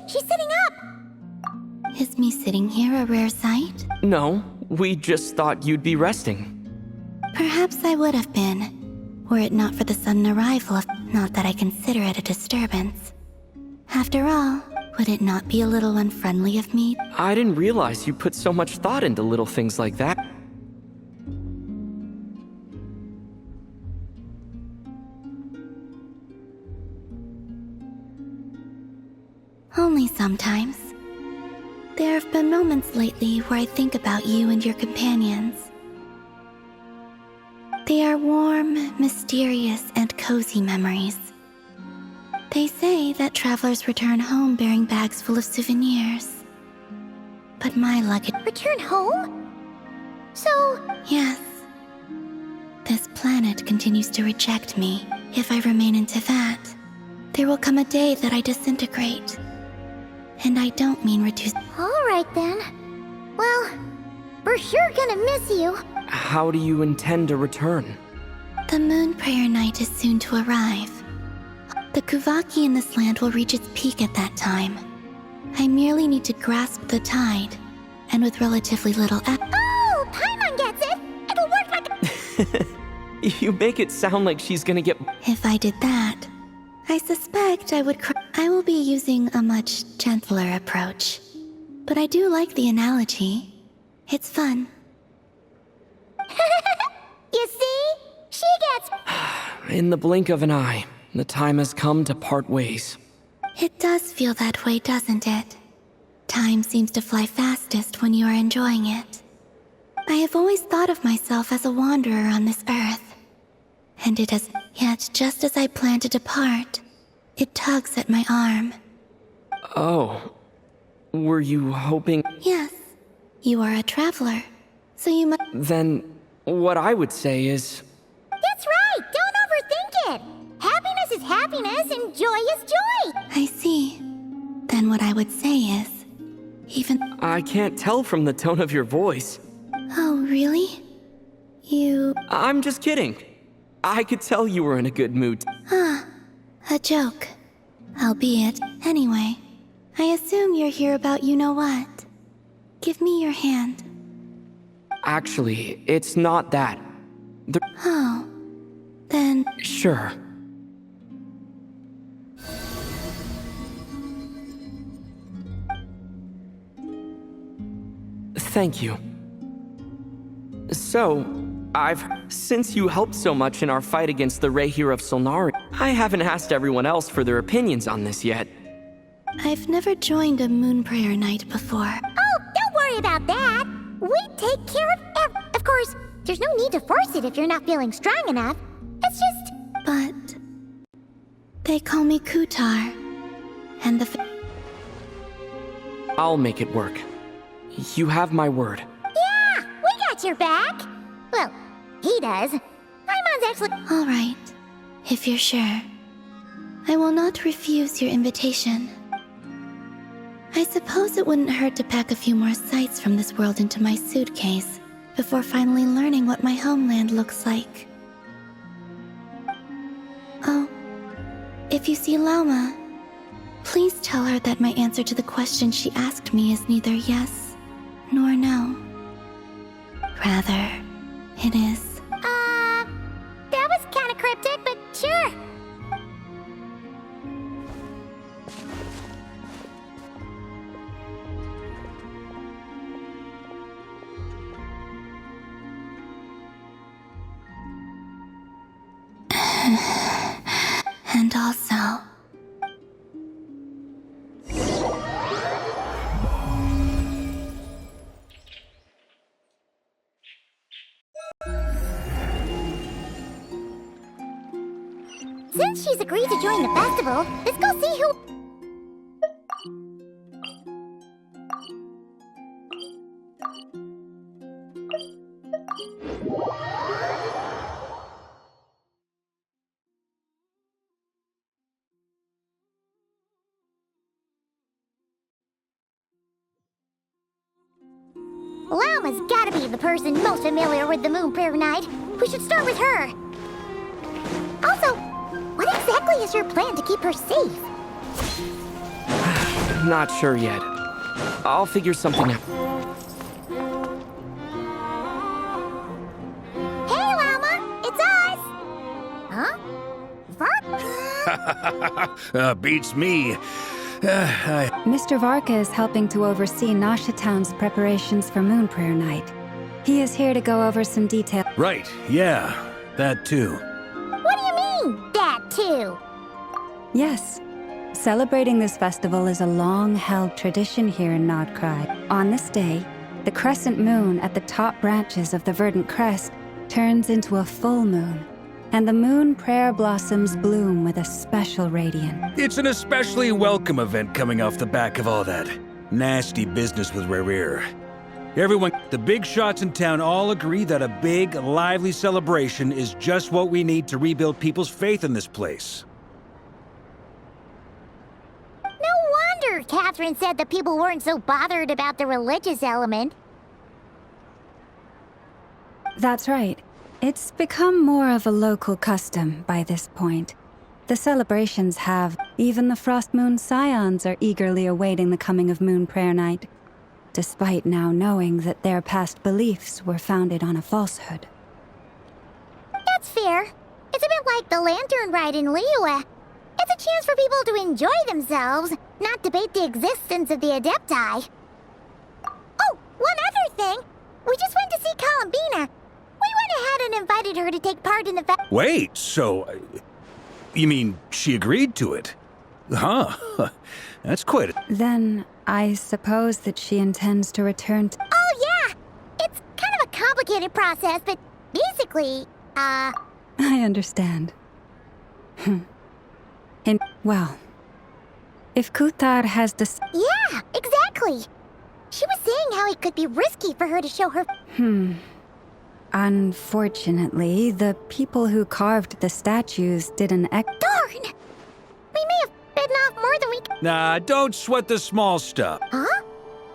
She's sitting up! Is me sitting here a rare sight? No, we just thought you'd be resting. Perhaps I would have been, were it not for the sudden arrival of... Not that I consider it a disturbance. After all, would it not be a little unfriendly of me? I didn't realize you put so much thought into little things like that. Only sometimes. There have been moments lately where I think about you and your companions. They are warm, mysterious, and cozy memories. They say that travelers return home bearing bags full of souvenirs. But my luggage... Return home? So... Yes. This planet continues to reject me. If I remain in Teyvat, there will come a day that I disintegrate. And I don't mean reduce... Alright then. Well, we're sure gonna miss you. How do you intend to return? The Moon Prayer Night is soon to arrive. The Kuvaki in this land will reach its peak at that time. I merely need to grasp the tide, and with relatively little Oh! Paimon gets it! It'll work like... You make it sound like she's gonna get... If I did that, I suspect I would I will be using a much gentler approach. But I do like the analogy. It's fun. You see? She gets... In the blink of an eye, the time has come to part ways. It does feel that way, doesn't it? Time seems to fly fastest when you are enjoying it. I have always thought of myself as a wanderer on this earth. And it has... Yet, just as I plan to depart, it tugs at my arm. Oh. Were you hoping... Yes. You are a traveler, so you must... Then, what I would say is... That's right! Don't overthink it! Happiness is happiness and joy is joy! I see. Then what I would say is... Even... I can't tell from the tone of your voice. Oh, really? You... I'm just kidding. I could tell you were in a good mood. A joke. Albeit, anyway. I assume you're here about you-know-what. Give me your hand. Actually, it's not that. Oh. Then... Sure. Thank you. So, since you helped so much in our fight against the Rehir of Solnari, I haven't asked everyone else for their opinions on this yet. I've never joined a Moon Prayer Night before. Oh, don't worry about that! We take care of Of course, there's no need to force it if you're not feeling strong enough. It's just... But... They call me Kutar. And I'll make it work. You have my word. Yeah! We got your back! Well, he does. Paimon's actually... Alright. If you're sure. I will not refuse your invitation. I suppose it wouldn't hurt to pack a few more sights from this world into my suitcase before finally learning what my homeland looks like. Oh, if you see Lauma, please tell her that my answer to the question she asked me is neither yes nor no. Rather, it is... that was kinda cryptic, but sure. And also... Since she's agreed to join the festival, let's go see who... Llama's gotta be the person most familiar with the Moon Prayer Night. We should start with her. Also, what exactly is your plan to keep her safe? Not sure yet. I'll figure something out. Hey, Llama! It's us! Huh? What? Beats me. Mr. Varka is helping to oversee Nasha Town's preparations for Moon Prayer Night. He is here to go over some details. Right, yeah, that too. What do you mean, that too? Yes. Celebrating this festival is a long-held tradition here in Nodcry. On this day, the crescent moon at the top branches of the verdant crest turns into a full moon, and the moon prayer blossoms bloom with a special radiance. It's an especially welcome event coming off the back of all that nasty business with Rare. Everyone, the big shots in town all agree that a big, lively celebration is just what we need to rebuild people's faith in this place. No wonder Catherine said that people weren't so bothered about the religious element. That's right. It's become more of a local custom by this point. The celebrations have... Even the Frost Moon Scions are eagerly awaiting the coming of Moon Prayer Night, despite now knowing that their past beliefs were founded on a falsehood. That's fair. It's a bit like the Lantern Ride in Liyue. It's a chance for people to enjoy themselves, not debate the existence of the Adepti. Oh, one other thing! We just went to see Columbina. We went ahead and invited her to take part in the Wait, so... you mean she agreed to it? Huh. That's quite a... Then, I suppose that she intends to return to... Oh, yeah! It's kind of a complicated process, but basically, I understand. Well, if Kuthar has yeah, exactly! She was saying how it could be risky for her to show her... Unfortunately, the people who carved the statues did an Darn! We may have bitten off more than we... Nah, don't sweat the small stuff. Huh?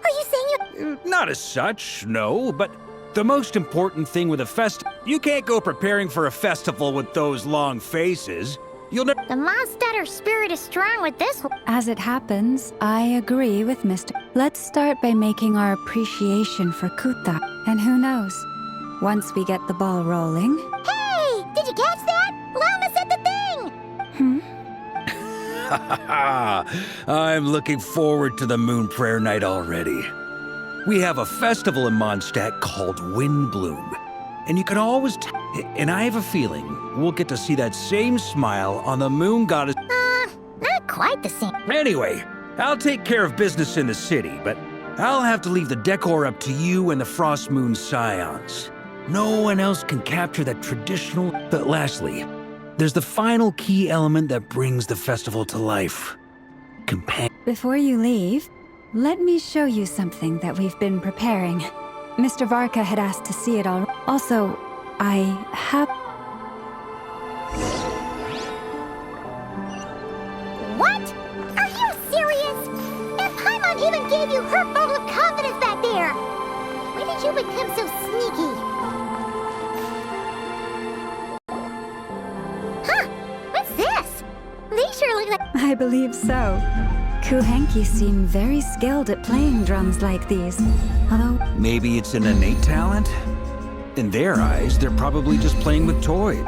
Are you saying you... Not as such, no, but the most important thing with a you can't go preparing for a festival with those long faces. You'll never... The Mondstatter spirit is strong with this one. As it happens, I agree with Mr. Let's start by making our appreciation for Kuthar. And who knows, once we get the ball rolling... Hey! Did you catch that? Lama said the thing! I'm looking forward to the Moon Prayer Night already. We have a festival in Mondstadt called Windbloom. And you can always and I have a feeling we'll get to see that same smile on the Moon Goddess... Not quite the same. Anyway, I'll take care of business in the city, but I'll have to leave the decor up to you and the Frost Moon Scions. No one else can capture that traditional... But lastly, there's the final key element that brings the festival to life. Before you leave, let me show you something that we've been preparing. Mr. Varka had asked to see it all. Also, I have... What? Are you serious? And Paimon even gave you her vote of confidence back there! When did you become so sneaky? Huh? What's this? They sure look like... I believe so. Kuhenki seem very skilled at playing drums like these, although... Maybe it's an innate talent? In their eyes, they're probably just playing with toys.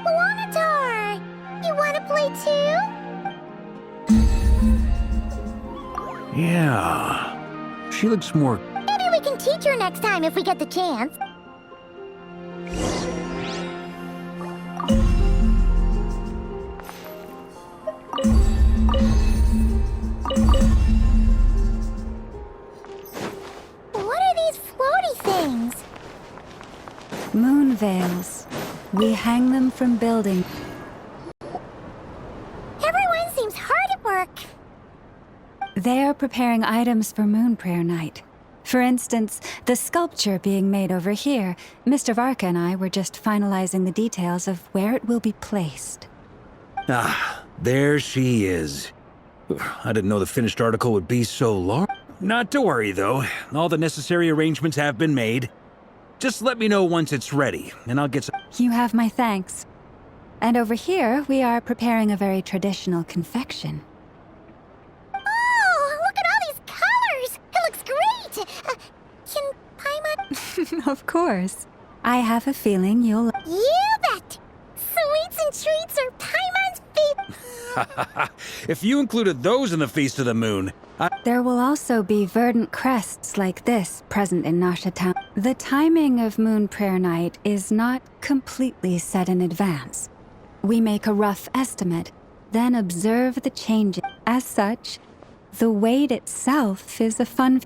Wanatar! You want to play too? Yeah. She looks more... Maybe we can teach her next time if we get the chance. Moon veils. We hang them from buildings. Everyone seems hard at work. They are preparing items for Moon Prayer Night. For instance, the sculpture being made over here, Mr. Varka and I were just finalizing the details of where it will be placed. Ah, there she is. I didn't know the finished article would be so large. Not to worry, though. All the necessary arrangements have been made. Just let me know once it's ready, and I'll get some... You have my thanks. And over here, we are preparing a very traditional confection. Oh, look at all these colors! It looks great! Can Paimon... Of course. I have a feeling you'll... You bet! Sweets and treats are Paimon's favorite. If you included those in the Feast of the Moon, There will also be verdant crests like this present in Nasha Town. The timing of Moon Prayer Night is not completely set in advance. We make a rough estimate, then observe the changes. As such, the wait itself is a fun...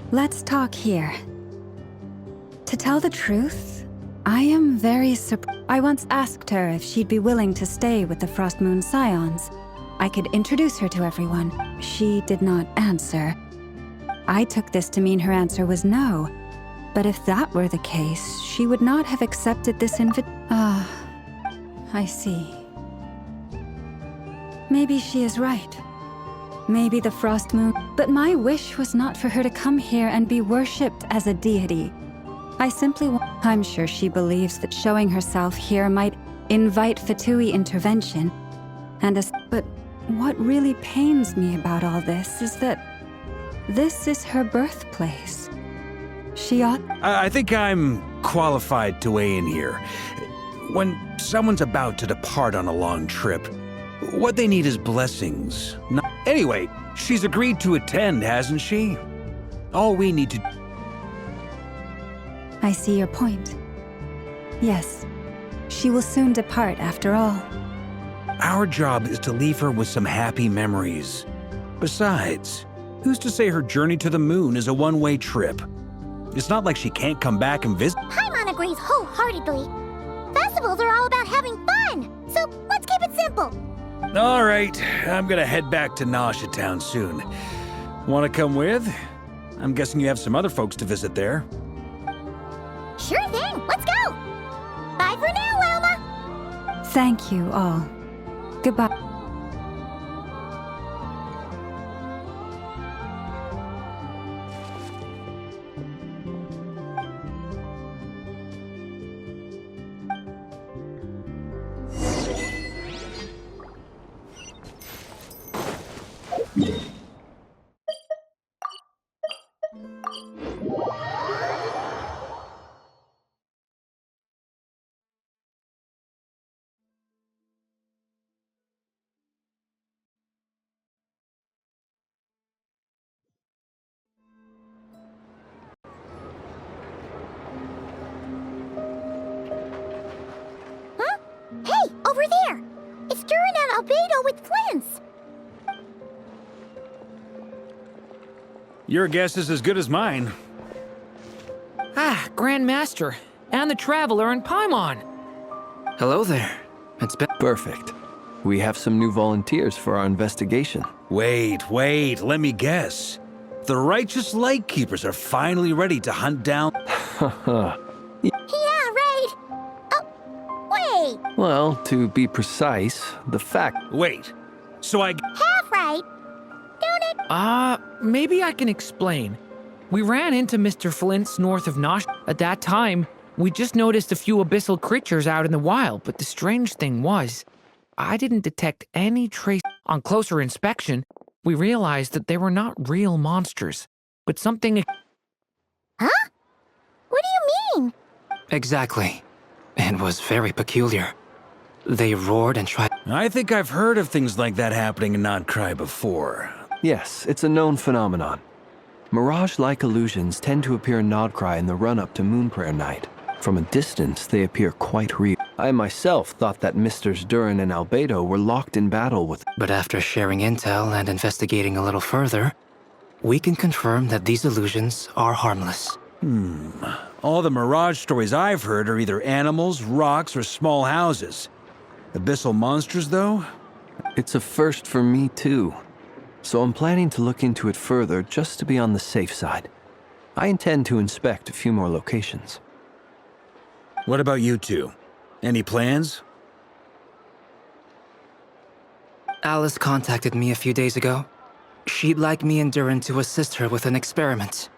Let's talk here. To tell the truth, I am very surprised. I once asked her if she'd be willing to stay with the Frost Moon Scions. I could introduce her to everyone. She did not answer. I took this to mean her answer was no. But if that were the case, she would not have accepted this invitation. Ah, I see. Maybe she is right. Maybe the Frost Moon... But my wish was not for her to come here and be worshipped as a deity. I simply want... I'm sure she believes that showing herself here might invite Fatui intervention. But what really pains me about all this is that this is her birthplace. She ought... I think I'm qualified to weigh in here. When someone's about to depart on a long trip, what they need is blessings. Anyway, she's agreed to attend, hasn't she? All we need to... I see your point. Yes, she will soon depart after all. Our job is to leave her with some happy memories. Besides, who's to say her journey to the moon is a one-way trip? It's not like she can't come back and visit. Paimon agrees wholeheartedly. Festivals are all about having fun, so let's keep it simple. All right, I'm gonna head back to Nasha Town soon. Want to come with? I'm guessing you have some other folks to visit there. Sure thing, let's go! Bye for now, Elma! Thank you all. Goodbye. Huh? Hey, over there! It's stirring an albedo with flints! Your guess is as good as mine. Ah, Grand Master, and the Traveler and Paimon. Hello there. It's been Perfect. We have some new volunteers for our investigation. Wait, let me guess. The righteous Lightkeepers are finally ready to hunt down... Yeah, right! Oh, wait! Well, to be precise, the fact... Wait, so I... Half right! Don't it? Maybe I can explain. We ran into Mr. Flint's north of Nosh. At that time, we just noticed a few abyssal creatures out in the wild, but the strange thing was, I didn't detect any trace. On closer inspection, we realized that they were not real monsters, but something... Huh? What do you mean? Exactly. It was very peculiar. They roared and tried... I think I've heard of things like that happening in Not Cry before. Yes, it's a known phenomenon. Mirage-like illusions tend to appear in Nodcry in the run-up to Moon Prayer Night. From a distance, they appear quite real. I myself thought that Misters Durin and Albedo were locked in battle with... But after sharing intel and investigating a little further, we can confirm that these illusions are harmless. All the Mirage stories I've heard are either animals, rocks, or small houses. Abyssal monsters, though? It's a first for me, too. So I'm planning to look into it further just to be on the safe side. I intend to inspect a few more locations. What about you two? Any plans? Alice contacted me a few days ago. She'd like me and Durin to assist her with an experiment.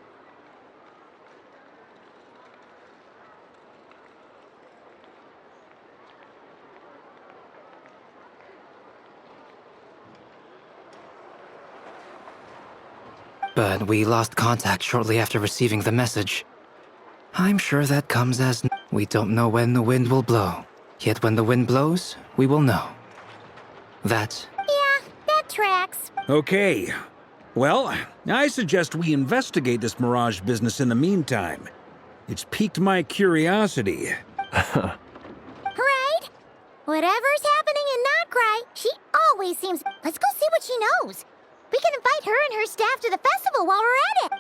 But we lost contact shortly after receiving the message. I'm sure that comes as... We don't know when the wind will blow. Yet when the wind blows, we will know. That... Yeah, that tracks. Okay. Well, I suggest we investigate this Mirage business in the meantime. It's piqued my curiosity. Right? Whatever's happening in Nodcry, she always seems... Let's go see what she knows. We can invite her and her staff to the festival while we're at it.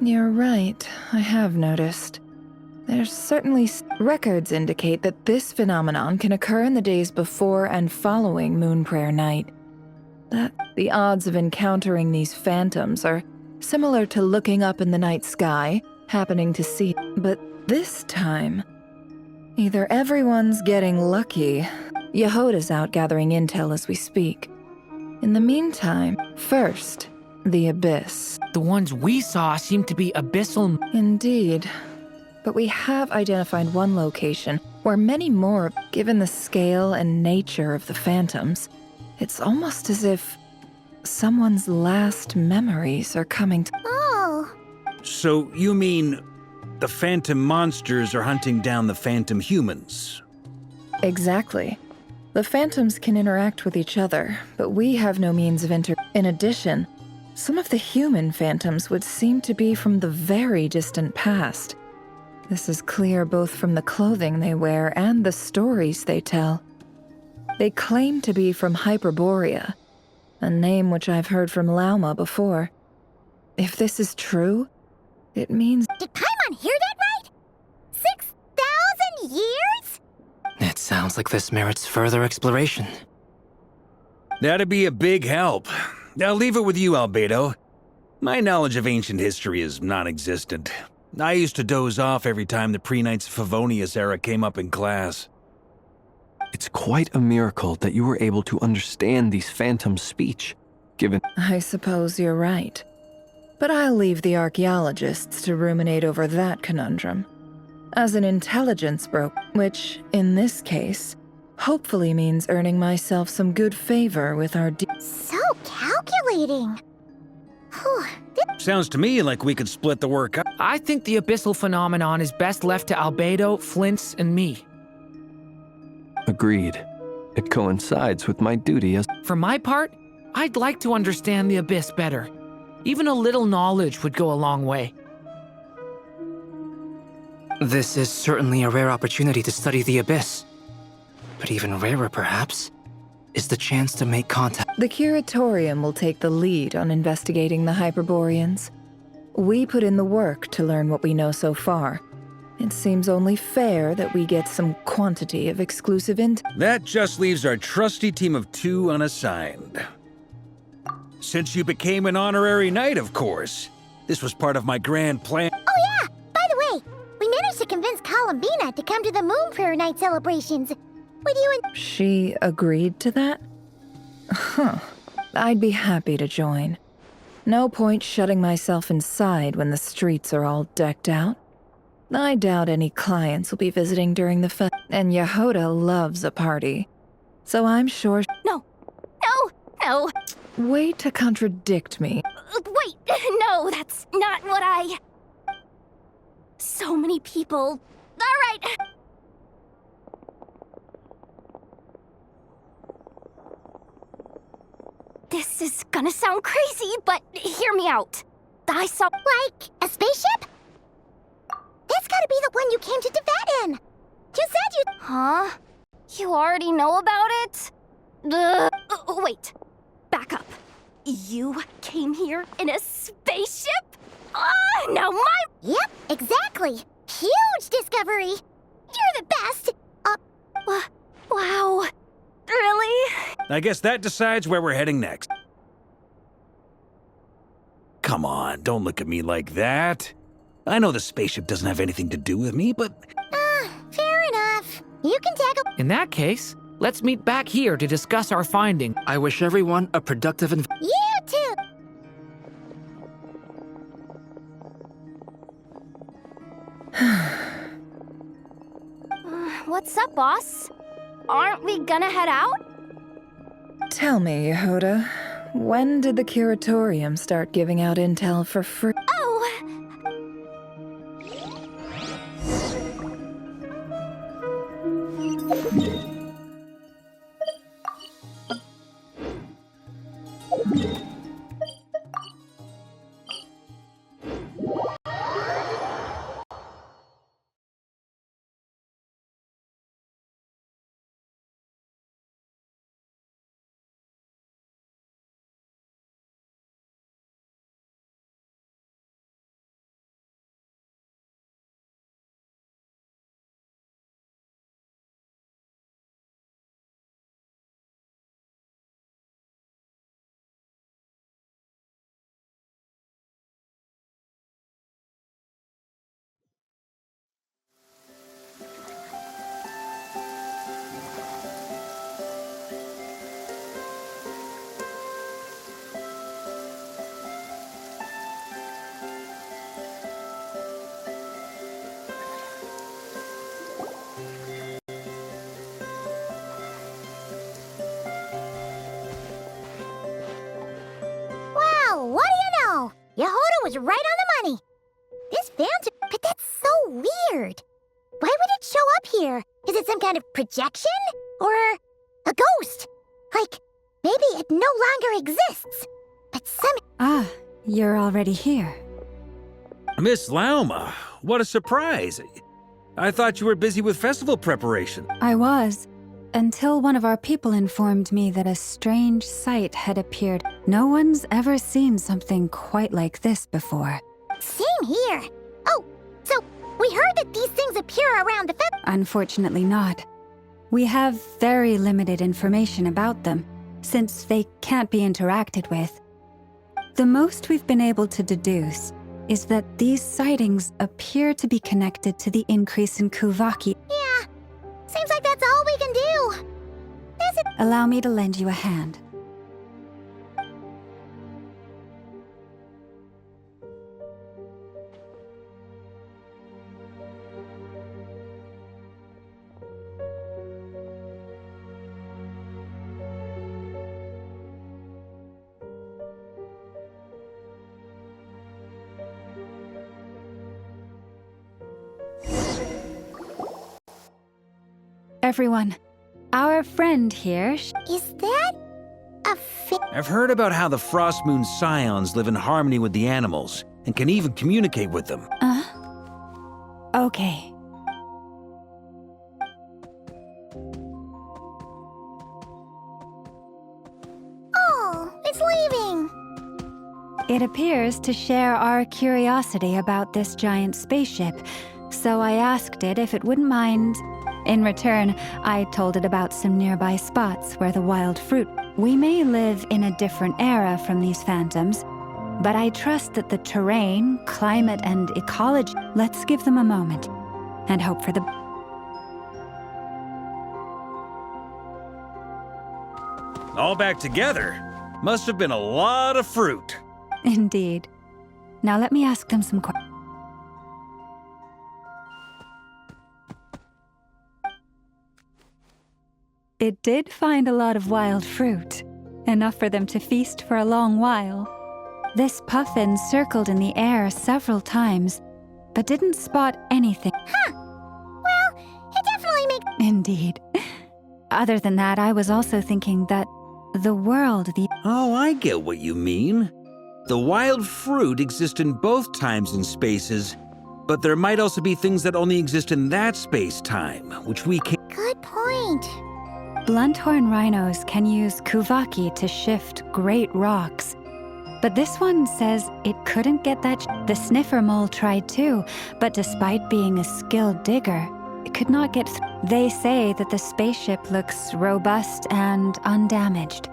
You're right, I have noticed. There's certainly records indicate that this phenomenon can occur in the days before and following Moon Prayer Night. That the odds of encountering these phantoms are similar to looking up in the night sky, happening to see. But this time, either everyone's getting lucky, Yehoda's out gathering intel as we speak. In the meantime, first, the Abyss. The ones we saw seem to be abyssal. Indeed. But we have identified one location where many more, given the scale and nature of the phantoms, it's almost as if someone's last memories are coming to... Oh. So you mean the phantom monsters are hunting down the phantom humans? Exactly. The phantoms can interact with each other, but we have no means of In addition, some of the human phantoms would seem to be from the very distant past. This is clear both from the clothing they wear and the stories they tell. They claim to be from Hyperborea, a name which I've heard from Lauma before. If this is true, it means... Did Paimon hear that right? 6,000 years? It sounds like this merits further exploration. That'd be a big help. I'll leave it with you, Albedo. My knowledge of ancient history is non-existent. I used to doze off every time the pre-Knights of Favonius era came up in class. It's quite a miracle that you were able to understand these phantoms' speech, given... I suppose you're right. But I'll leave the archaeologists to ruminate over that conundrum. As an intelligence broker, which, in this case, hopefully means earning myself some good favor with our... So calculating. Whew. Sounds to me like we could split the work up. I think the abyssal phenomenon is best left to Albedo, Flint's, and me. Agreed. It coincides with my duty as... For my part, I'd like to understand the abyss better. Even a little knowledge would go a long way. This is certainly a rare opportunity to study the Abyss. But even rarer, perhaps, is the chance to make contact. The Curatorium will take the lead on investigating the Hyperboreans. We put in the work to learn what we know so far. It seems only fair that we get some quantity of exclusive intel. That just leaves our trusty team of 2 unassigned. Since you became an honorary knight, of course. This was part of my grand plan. Oh yeah! By the way, we managed to convince Columbina to come to the Moon Prayer Night celebrations. With you and— She agreed to that? Huh. I'd be happy to join. No point shutting myself inside when the streets are all decked out. I doubt any clients will be visiting during the fest, and Yehoda loves a party. So I'm sure— No. No. Way to contradict me. Wait, no, that's not what I... So many people. All right. This is gonna sound crazy, but hear me out. I saw... Like, a spaceship? That's gotta be the one you came to Tibet in! You said you— Huh? You already know about it? Wait. Back up. You came here in a spaceship? Now my... Yep, exactly! Huge discovery! You're the best! Wow. Really? I guess that decides where we're heading next. Come on, don't look at me like that. I know the spaceship doesn't have anything to do with me, but... Fair enough. You can tackle— In that case, let's meet back here to discuss our finding. I wish everyone a productive and You too! What's up, boss? Aren't we gonna head out? Tell me, Yehoda, when did the Curatorium start giving out intel for free? Oh! Wow, what do you know? Yehoda was right on the money. This phantom— But that's so weird. Why would it show up here? Is it some kind of projection? Or a ghost? Like, maybe it no longer exists. But You're already here. Miss Lauma, what a surprise. I thought you were busy with festival preparation. I was, until one of our people informed me that a strange sight had appeared. No one's ever seen something quite like this before. Same here. Oh, so we heard that these things appear around the Unfortunately not. We have very limited information about them, since they can't be interacted with. The most we've been able to deduce is that these sightings appear to be connected to the increase in Kuvaki. Yeah, seems like that's all we can do. Allow me to lend you a hand. Everyone, our friend here. Is that a I've heard about how the Frost Moon Scions live in harmony with the animals and can even communicate with them. Okay. Oh, it's leaving. It It appears to share our curiosity about this giant spaceship, so I asked it if it wouldn't mind. In return, I told it about some nearby spots where the wild fruit. We may live in a different era from these phantoms, but I trust that the terrain, climate, and ecology. Let's give them a moment and hope for the. All back together. Must have been a lot of fruit. Indeed. Now let me ask them some questions. It did find a lot of wild fruit, enough for them to feast for a long while. This puffin circled in the air several times, but didn't spot anything. Huh. Well, it definitely makes... Indeed. Other than that, I was also thinking that the world, Oh, I get what you mean. The wild fruit exist in both times and spaces, but there might also be things that only exist in that space-time, which we can't... Good point. Blunthorn rhinos can use kuvaki to shift great rocks. But this one says it couldn't get that. The sniffer mole tried too, but despite being a skilled digger, it could not get through. They say that the spaceship looks robust and undamaged.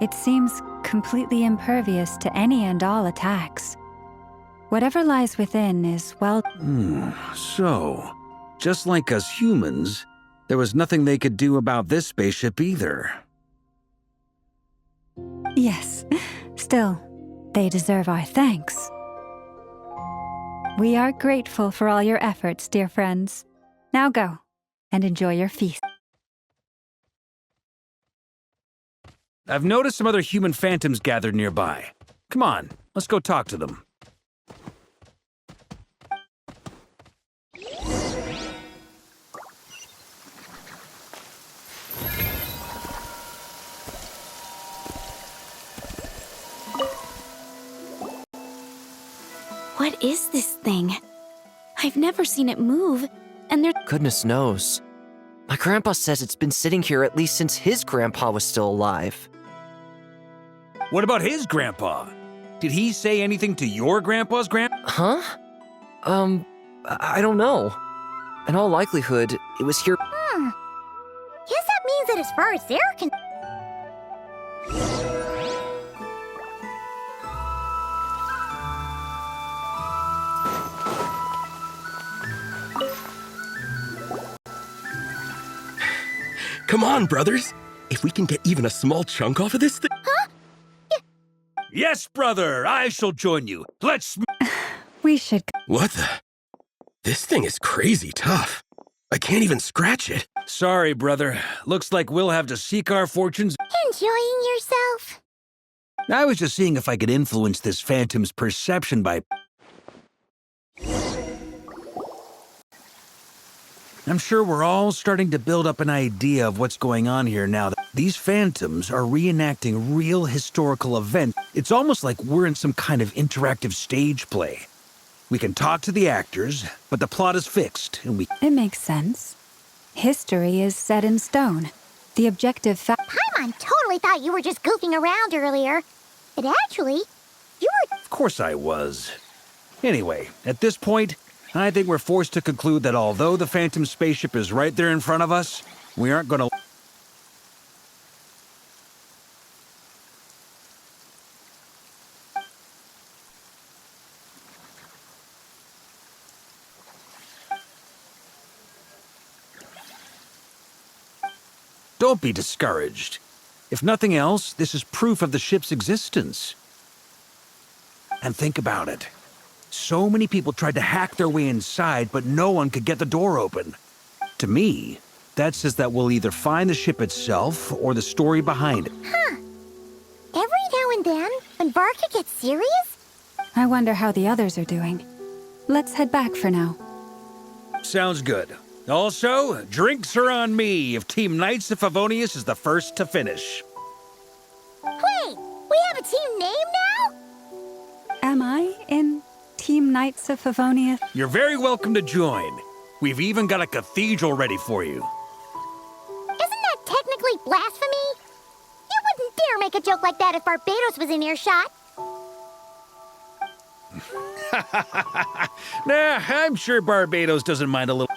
It seems completely impervious to any and all attacks. Whatever lies within is well... So, just like us humans, there was nothing they could do about this spaceship either. Yes. Still, they deserve our thanks. We are grateful for all your efforts, dear friends. Now go, and enjoy your feast. I've noticed some other human phantoms gathered nearby. Come on, let's go talk to them. What is this thing? I've never seen it move, and there... Goodness knows. My grandpa says it's been sitting here at least since his grandpa was still alive. What about his grandpa? Did he say anything to your grandpa's Huh? I don't know. In all likelihood, it was here. Guess that means that as far as they're concerned... Come on, brothers. If we can get even a small chunk off of this thing... Huh? Yes, brother, I shall join you. Let's... We should... What the... This thing is crazy tough. I can't even scratch it. Sorry, brother. Looks like we'll have to seek our fortunes. Enjoying yourself? I was just seeing if I could influence this phantom's perception by... I'm sure we're all starting to build up an idea of what's going on here now. These phantoms are reenacting real historical events. It's almost like we're in some kind of interactive stage play. We can talk to the actors, but the plot is fixed, and we... It makes sense. History is set in stone. The objective fact... Paimon totally thought you were just goofing around earlier. But actually, you were... Of course I was. Anyway, at this point, I think we're forced to conclude that although the Phantom spaceship is right there in front of us, we aren't gonna... Don't be discouraged. If nothing else, this is proof of the ship's existence. And think about it. So many people tried to hack their way inside, but no one could get the door open. To me, that says that we'll either find the ship itself or the story behind it. Huh. Every now and then, when Barca gets serious... I wonder how the others are doing. Let's head back for now. Sounds good. Also, drinks are on me if Team Knights of Favonius is the first to finish. Wait, we have a team name now? Am I in Team Knights of Favonius? You're very welcome to join. We've even got a cathedral ready for you. Isn't that technically blasphemy? You wouldn't dare make a joke like that if Barbados was in earshot. Nah, I'm sure Barbados doesn't mind a little.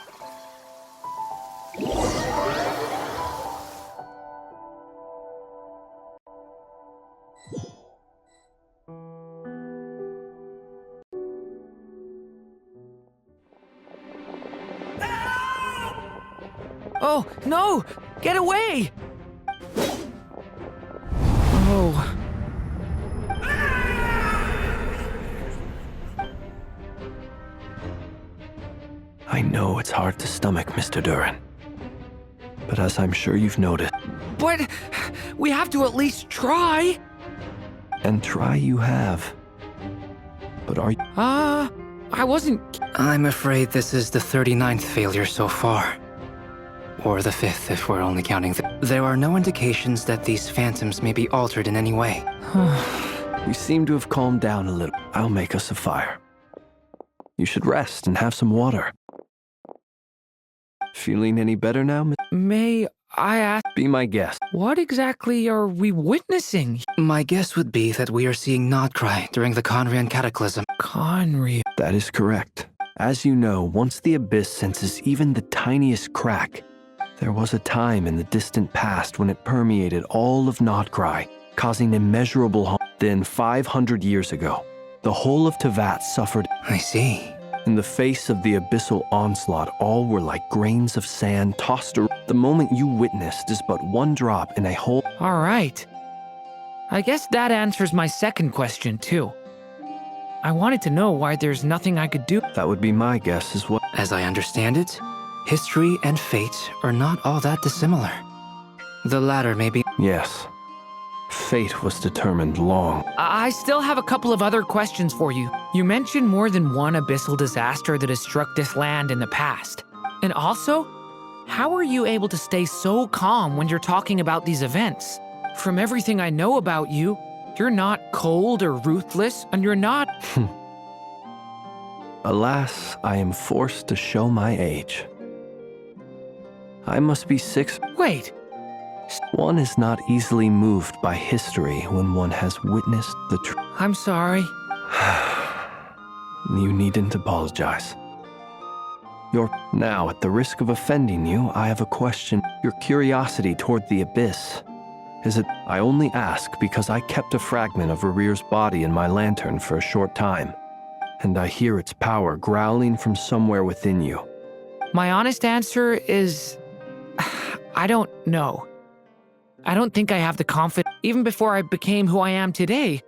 Oh, no! Get away! Oh. I know it's hard to stomach, Mr. Duran. But as I'm sure you've noticed, But we have to at least try. and try you have. But are you... I wasn't. I'm afraid this is the 39th failure so far. Or the 5th, if we're only counting There are no indications that these phantoms may be altered in any way. You seem to have calmed down a little. I'll make us a fire. You should rest and have some water. Feeling any better now? May I ask, Be my guest. what exactly are we witnessing? My guess would be that we are seeing Nodcry during the Conrian Cataclysm. Conry. That is correct. As you know, once the Abyss senses even the tiniest crack, there was a time in the distant past when it permeated all of Nodcry, causing immeasurable harm. Then, 500 years ago, the whole of Teyvat suffered. I see. In the face of the abyssal onslaught, all were like grains of sand tossed around. The moment you witnessed is but one drop in a whole... All right. I guess that answers my second question, too. I wanted to know why there's nothing I could do. That would be my guess as well. As I understand it, history and fate are not all that dissimilar. The latter may be... Yes. Fate was determined long. I still have a couple of other questions for you. You mentioned more than one abyssal disaster that has struck this land in the past. And also, how are you able to stay so calm when you're talking about these events? From everything I know about you, you're not cold or ruthless, and you're not... Alas, I am forced to show my age. I must be 6. Wait, One is not easily moved by history when one has witnessed the truth. I'm sorry. You needn't apologize. Now, at the risk of offending you, I have a question. Your curiosity toward the Abyss. Is it... I only ask because I kept a fragment of Arir's body in my lantern for a short time, and I hear its power growling from somewhere within you. My honest answer is... I don't know. I don't think I have the confidence. Even before I became who I am today,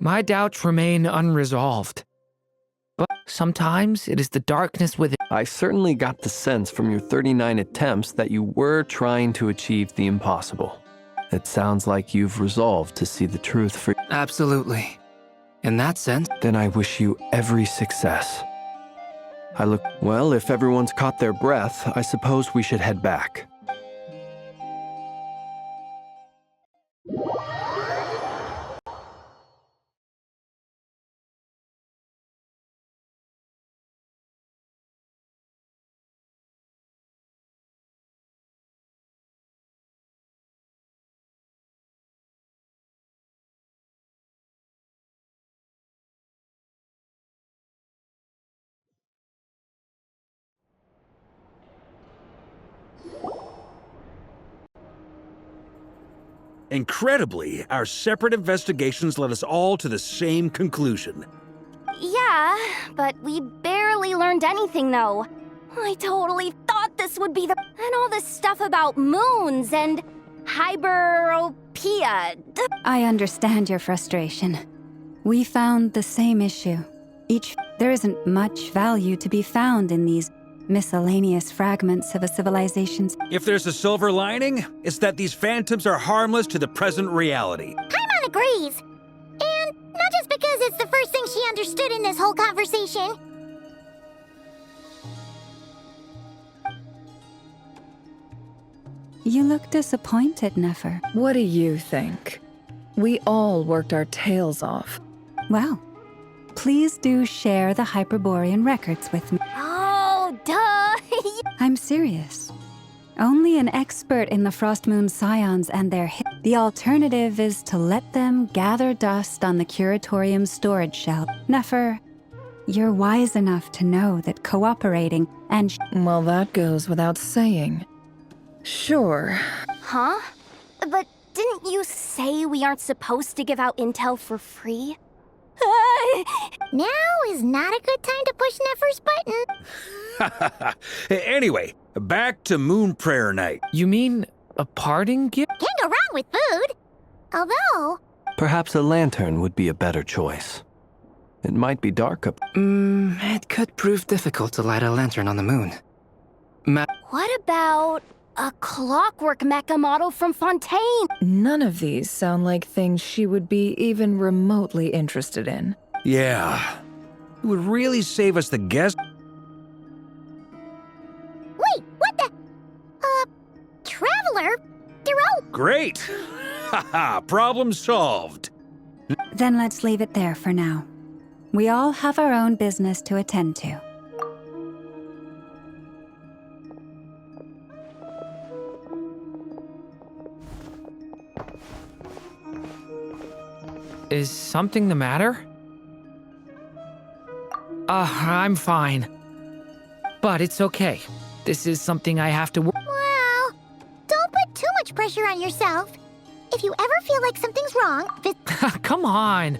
my doubts remain unresolved. But sometimes it is the darkness within. I certainly got the sense from your 39 attempts that you were trying to achieve the impossible. It sounds like you've resolved to see the truth for... Absolutely. In that sense... Then I wish you every success. Well, if everyone's caught their breath, I suppose we should head back. Incredibly, our separate investigations led us all to the same conclusion. Yeah, but we barely learned anything, though. I totally thought this would be the... And all this stuff about moons and... Hyperopia. I understand your frustration. We found the same issue. There isn't much value to be found in these miscellaneous fragments of a civilization's... If there's a silver lining, it's that these phantoms are harmless to the present reality. Paimon agrees. And not just because it's the first thing she understood in this whole conversation. You look disappointed, Nefer. What do you think? We all worked our tails off. Well, please do share the Hyperborean records with me. Oh, duh. I'm serious. Only an expert in the Frost Moon Scions and their The alternative is to let them gather dust on the Curatorium's storage shelf. Nefer, you're wise enough to know that cooperating and Well, that goes without saying. Sure. Huh? But didn't you say we aren't supposed to give out intel for free? Now is not a good time to push Nefer's button. Anyway, back to Moon Prayer Night. You mean a parting gift? Can't go wrong with food. Although, Perhaps a lantern would be a better choice. It might be dark up. It could prove difficult to light a lantern on the moon. What about a clockwork mecha model from Fontaine? None of these sound like things she would be even remotely interested in. Yeah. It would really save us the guess. wait, what the? Traveler? They're all. Great! Haha, problem solved. Then let's leave it there for now. We all have our own business to attend to. Is something the matter? I'm fine. But it's okay. This is something I have to work. Well, don't put too much pressure on yourself. If you ever feel like something's wrong, Come on.